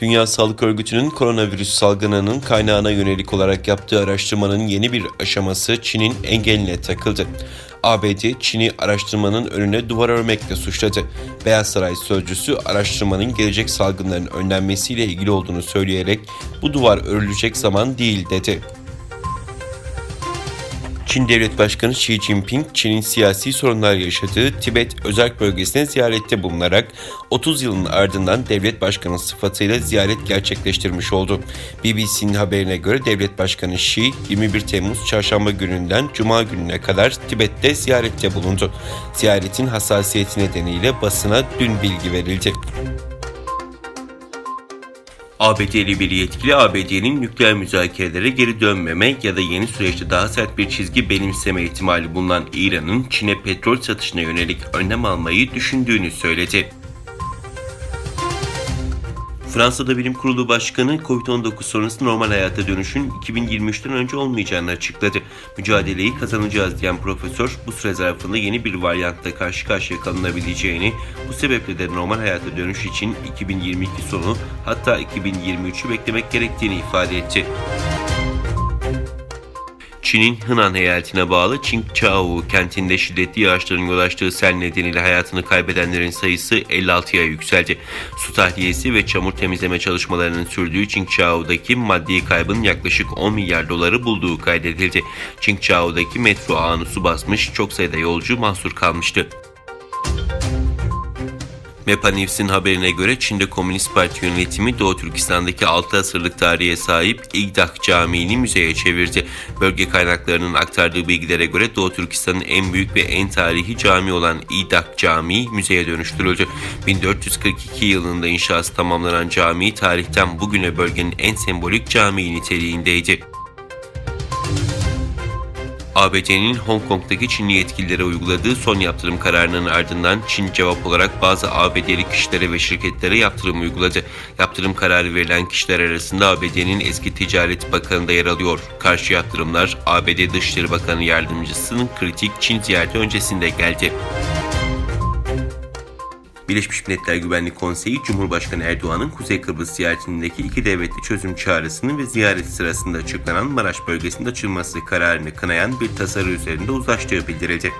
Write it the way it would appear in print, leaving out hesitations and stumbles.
Dünya Sağlık Örgütü'nün koronavirüs salgınının kaynağına yönelik olarak yaptığı araştırmanın yeni bir aşaması Çin'in engeline takıldı. ABD, Çin'i araştırmanın önüne duvar örmekle suçladı. Beyaz Saray sözcüsü araştırmanın gelecek salgınların önlenmesiyle ilgili olduğunu söyleyerek bu duvar örülecek zaman değil dedi. Çin Devlet Başkanı Xi Jinping, Çin'in siyasi sorunlar yaşadığı Tibet özerk bölgesine ziyarette bulunarak 30 yılın ardından devlet başkanı sıfatıyla ziyaret gerçekleştirmiş oldu. BBC'nin haberine göre devlet başkanı Xi, 21 Temmuz çarşamba gününden cuma gününe kadar Tibet'te ziyarette bulundu. Ziyaretin hassasiyeti nedeniyle basına dün bilgi verildi. ABD'li bir yetkili, ABD'nin nükleer müzakerelere geri dönmeme ya da yeni süreçte daha sert bir çizgi benimseme ihtimali bulunan İran'ın Çin'e petrol satışına yönelik önlem almayı düşündüğünü söyledi. Fransa'da Bilim Kurulu Başkanı, Covid-19 sonrası normal hayata dönüşün 2023'ten önce olmayacağını açıkladı. Mücadeleyi kazanacağız diyen profesör, bu süre zarfında yeni bir varyantla karşı karşıya kalınabileceğini, bu sebeple de normal hayata dönüş için 2022 sonu hatta 2023'ü beklemek gerektiğini ifade etti. Çin'in Henan eyaletine bağlı Qingzhou kentinde şiddetli yağışların yol açtığı sel nedeniyle hayatını kaybedenlerin sayısı 56'ya yükseldi. Su tahliyesi ve çamur temizleme çalışmalarının sürdüğü Qingzhou'daki maddi kaybın yaklaşık 10 milyar doları bulduğu kaydedildi. Qingzhou'daki metro ağını su basmış, çok sayıda yolcu mahsur kalmıştı. MEPA News'in haberine göre Çin'de Komünist Parti yönetimi Doğu Türkistan'daki 6 asırlık tarihe sahip İgdak Camii'ni müzeye çevirdi. Bölge kaynaklarının aktardığı bilgilere göre Doğu Türkistan'ın en büyük ve en tarihi cami olan İgdak Camii müzeye dönüştürüldü. 1442 yılında inşası tamamlanan cami tarihten bugüne bölgenin en sembolik camii niteliğindeydi. ABD'nin Hong Kong'daki Çinli yetkililere uyguladığı son yaptırım kararının ardından Çin cevap olarak bazı ABD'li kişilere ve şirketlere yaptırım uyguladı. Yaptırım kararı verilen kişiler arasında ABD'nin eski Ticaret Bakanı da yer alıyor. Karşı yaptırımlar ABD Dışişleri Bakanı Yardımcısının kritik Çin ziyareti öncesinde geldi. Birleşmiş Milletler Güvenlik Konseyi, Cumhurbaşkanı Erdoğan'ın Kuzey Kıbrıs ziyaretindeki iki devletli çözüm çağrısını ve ziyareti sırasında açıklanan Maraş bölgesinde açılması kararını kınayan bir tasarı üzerinde uzlaştığı bildirildi.